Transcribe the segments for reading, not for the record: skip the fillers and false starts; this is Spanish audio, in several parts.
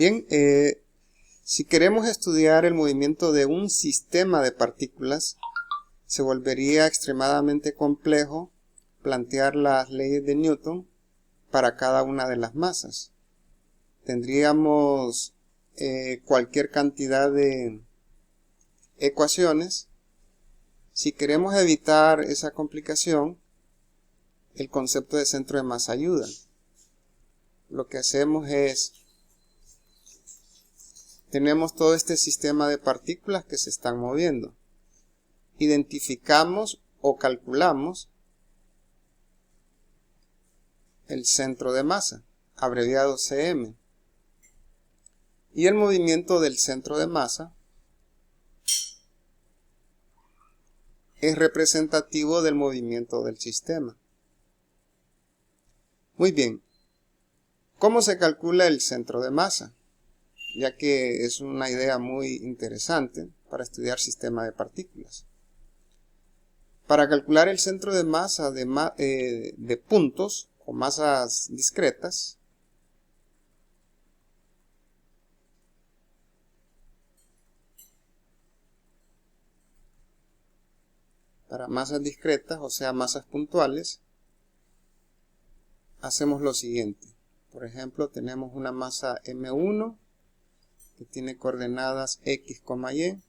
Bien, si queremos estudiar el movimiento de un sistema de partículas, se volvería extremadamente complejo plantear las leyes de Newton para cada una de las masas. Tendríamos cualquier cantidad de ecuaciones. Si queremos evitar esa complicación, el concepto de centro de masa ayuda. Lo que hacemos es, tenemos todo este sistema de partículas que se están moviendo. Identificamos o calculamos el centro de masa, abreviado CM. Y el movimiento del centro de masa es representativo del movimiento del sistema. Muy bien. ¿Cómo se calcula el centro de masa? Ya que es una idea muy interesante para estudiar sistemas de partículas. Para calcular el centro de masa de puntos o masas discretas, para masas discretas, o sea, masas puntuales, hacemos lo siguiente. Por ejemplo, tenemos una masa M1 que tiene coordenadas X, Y,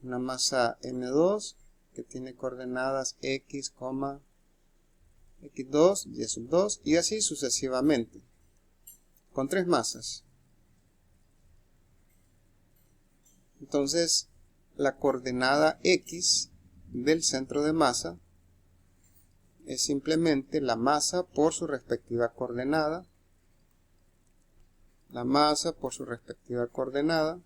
una masa M2 que tiene coordenadas X, X2, Y sub 2 y así sucesivamente, con tres masas. Entonces, la coordenada X del centro de masa es simplemente la masa por su respectiva coordenada, la masa por su respectiva coordenada,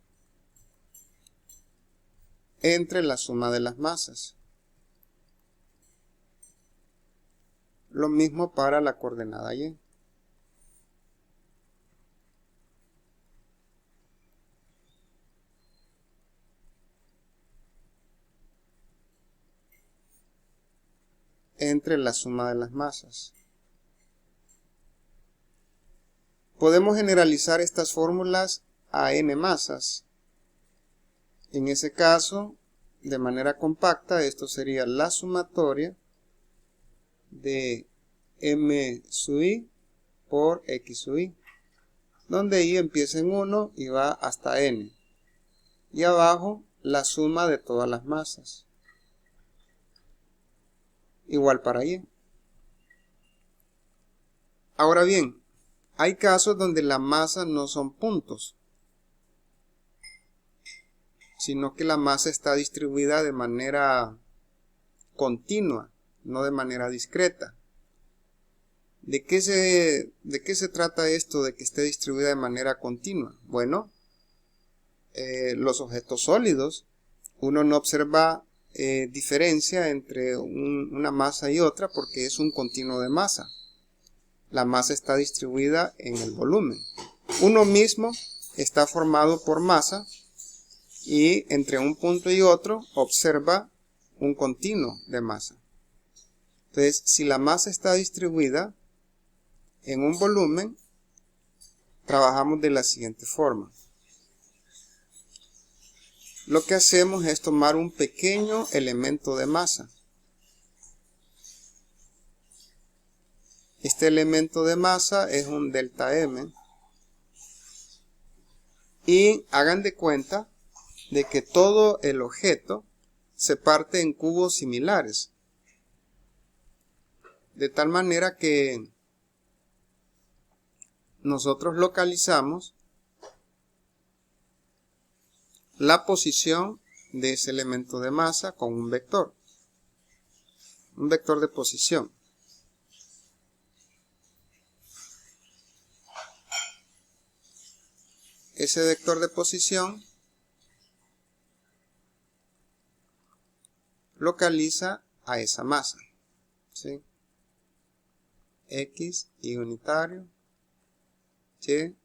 entre la suma de las masas. Lo mismo para la coordenada Y. Entre la suma de las masas. Podemos generalizar estas fórmulas a n masas. En ese caso, de manera compacta, esto sería la sumatoria de m sub i por x sub i, donde i empieza en 1 y va hasta n. Y abajo, la suma de todas las masas. Igual para y. Ahora bien, hay casos donde la masa no son puntos, sino que la masa está distribuida de manera continua, no de manera discreta. ¿De qué se trata esto de que esté distribuida de manera continua? Bueno, los objetos sólidos, uno no observa diferencia entre una masa y otra porque es un continuo de masa. La masa está distribuida en el volumen. Uno mismo está formado por masa y entre un punto y otro observa un continuo de masa. Entonces, si la masa está distribuida en un volumen, trabajamos de la siguiente forma. Lo que hacemos es tomar un pequeño elemento de masa. Este elemento de masa es un delta M. Y hagan de cuenta de que todo el objeto se parte en cubos similares. De tal manera que nosotros localizamos la posición de ese elemento de masa con un vector de posición. Ese vector de posición localiza a esa masa, ¿sí? X, Y unitario, Y,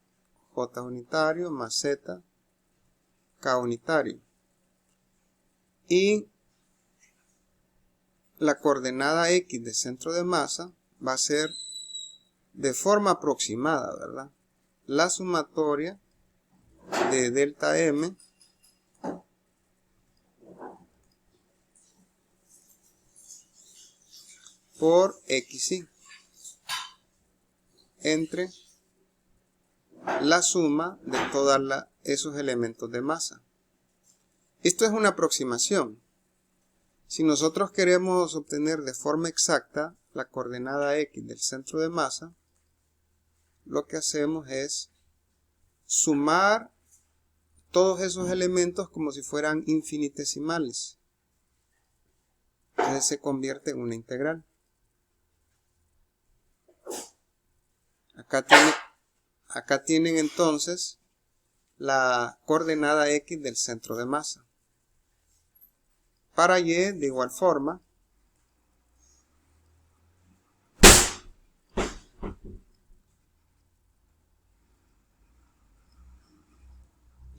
J unitario, más Z, K unitario. Y la coordenada X de centro de masa va a ser de forma aproximada, ¿verdad? la sumatoria de delta M por xy entre la suma de todos esos elementos de masa. Esto es una aproximación. Si nosotros queremos obtener de forma exacta la coordenada x del centro de masa, lo que hacemos es sumar todos esos elementos como si fueran infinitesimales. Entonces se convierte en una integral. Acá tienen entonces la coordenada x del centro de masa. Para y, de igual forma,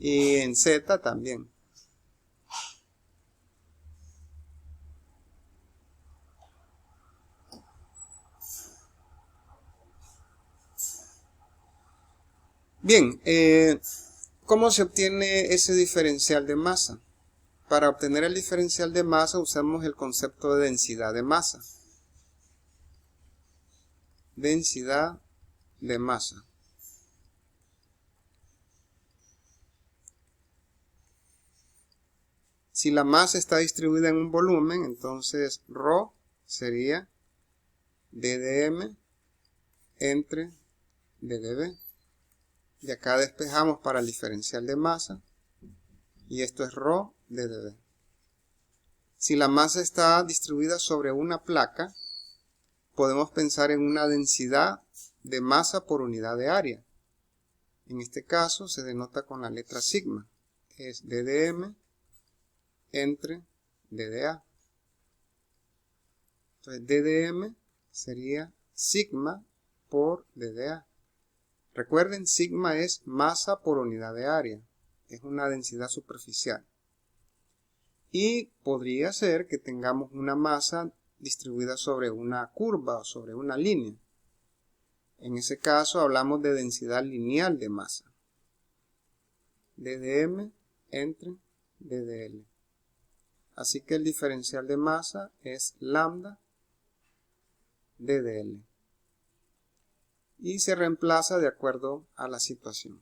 y en z también. Bien, ¿cómo se obtiene ese diferencial de masa? Para obtener el diferencial de masa usamos el concepto de densidad de masa. Densidad de masa. Si la masa está distribuida en un volumen, entonces ρ sería d de m entre d de b. De acá despejamos para el diferencial de masa y esto es ρ d de b. Si la masa está distribuida sobre una placa, podemos pensar en una densidad de masa por unidad de área. En este caso se denota con la letra sigma, es d de m entre d de a. Entonces d de m sería sigma por d de a. Recuerden, sigma es masa por unidad de área, es una densidad superficial. Y podría ser que tengamos una masa distribuida sobre una curva o sobre una línea. En ese caso hablamos de densidad lineal de masa. D de m entre d de l. Así que el diferencial de masa es lambda d de l. Y se reemplaza de acuerdo a la situación.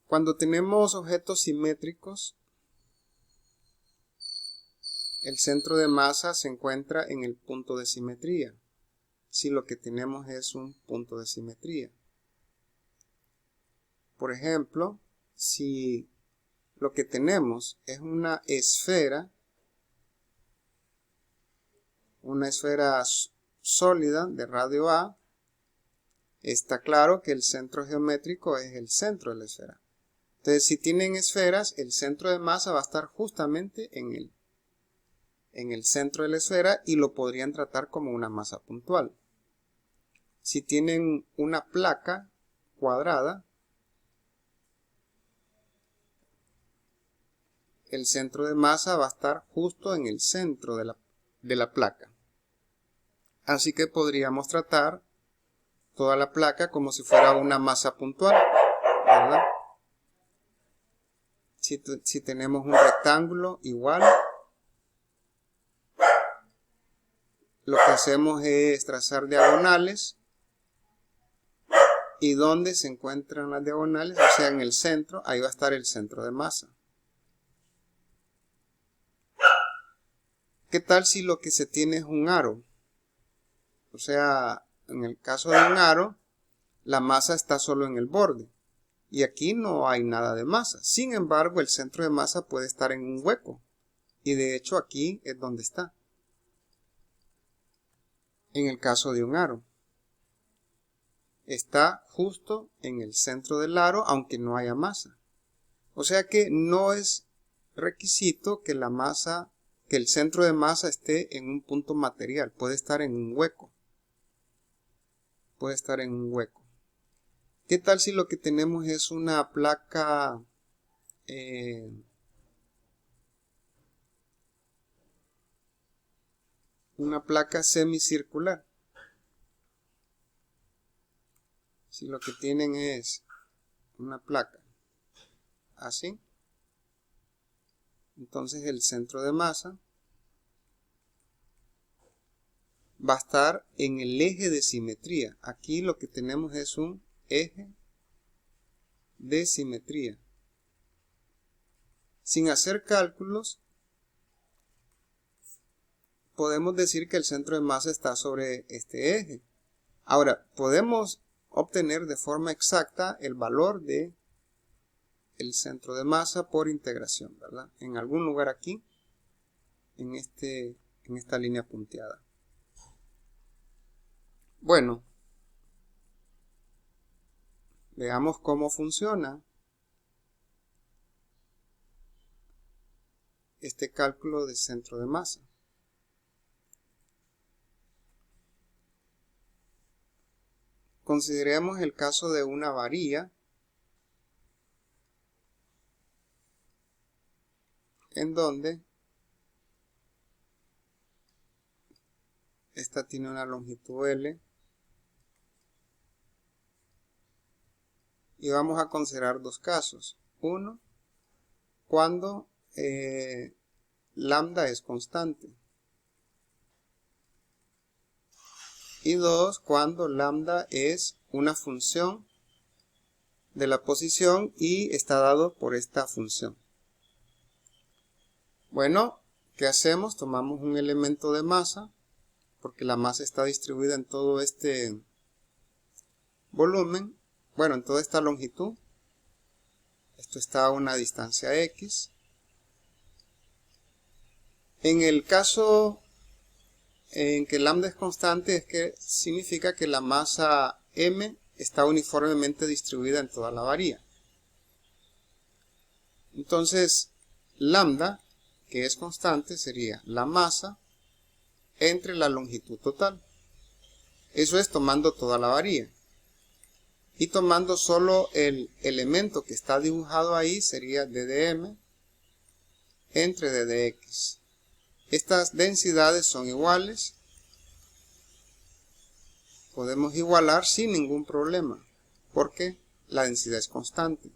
Cuando tenemos objetos simétricos, el centro de masa se encuentra en el punto de simetría, si lo que tenemos es un punto de simetría. Por ejemplo, si lo que tenemos es una esfera sólida de radio A, está claro que el centro geométrico es el centro de la esfera. Entonces, si tienen esferas, el centro de masa va a estar justamente en el centro de la esfera y lo podrían tratar como una masa puntual. Si tienen una placa cuadrada, el centro de masa va a estar justo en el centro de la placa. Así que podríamos tratar toda la placa como si fuera una masa puntual, ¿verdad? Si tenemos un rectángulo igual, lo que hacemos es trazar diagonales y donde se encuentran las diagonales, o sea en el centro, ahí va a estar el centro de masa. ¿Qué tal si lo que se tiene es un aro? O sea, en el caso de un aro, la masa está solo en el borde. Y aquí no hay nada de masa. Sin embargo, el centro de masa puede estar en un hueco. Y de hecho aquí es donde está. En el caso de un aro. Está justo en el centro del aro, aunque no haya masa. O sea que no es requisito que el centro de masa esté en un punto material. Puede estar en un hueco. Puede estar en un hueco. ¿Qué tal si lo que tenemos es una placa semicircular? Si lo que tienen es una placa así, entonces el centro de masa va a estar en el eje de simetría. Aquí lo que tenemos es un eje de simetría. Sin hacer cálculos, podemos decir que el centro de masa está sobre este eje. Ahora, podemos obtener de forma exacta el valor de el centro de masa por integración, ¿verdad? En algún lugar aquí, en esta línea punteada. Bueno, veamos cómo funciona este cálculo de centro de masa. Consideremos el caso de una varilla en donde esta tiene una longitud L y vamos a considerar dos casos. Uno, cuando lambda es constante. Y dos, cuando lambda es una función de la posición y está dado por esta función. Bueno, ¿qué hacemos? Tomamos un elemento de masa, porque la masa está distribuida en todo este volumen, bueno, en toda esta longitud. Esto está a una distancia x. En el caso en que lambda es constante, es que significa que la masa m está uniformemente distribuida en toda la varilla. Entonces, lambda, que es constante, sería la masa entre la longitud total. Eso es tomando toda la varilla. Y tomando solo el elemento que está dibujado ahí, sería ddm entre ddx. Estas densidades son iguales. Podemos igualar sin ningún problema, porque la densidad es constante.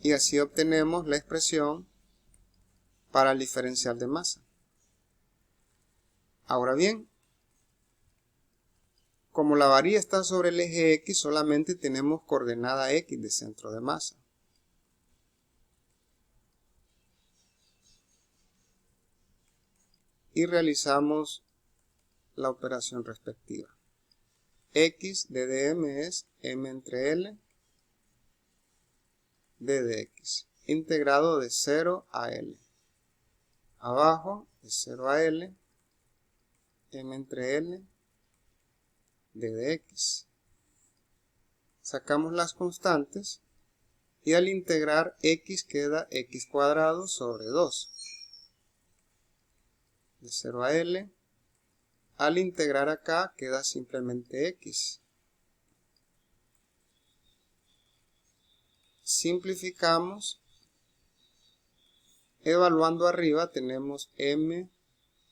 Y así obtenemos la expresión para el diferencial de masa. Ahora bien, como la varilla está sobre el eje X, solamente tenemos coordenada X de centro de masa. Y realizamos la operación respectiva. X de dm es m entre L de dx, integrado de 0 a L. Abajo, de 0 a L, m entre L de dx. Sacamos las constantes y al integrar x queda x cuadrado sobre 2. De 0 a L, al integrar acá queda simplemente x. Simplificamos. Evaluando arriba tenemos m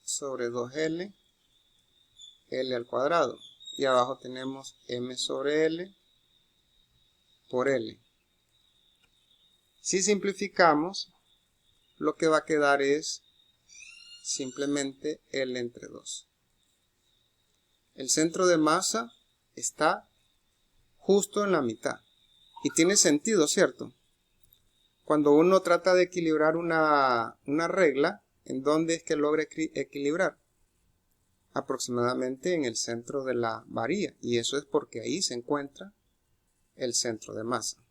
sobre 2L, L al cuadrado. Y abajo tenemos m sobre L por L. Si simplificamos, lo que va a quedar es simplemente L entre 2. El centro de masa está justo en la mitad. Y tiene sentido, ¿cierto? Cuando uno trata de equilibrar una regla, ¿en dónde es que logra equilibrar? Aproximadamente en el centro de la varilla. Y eso es porque ahí se encuentra el centro de masa.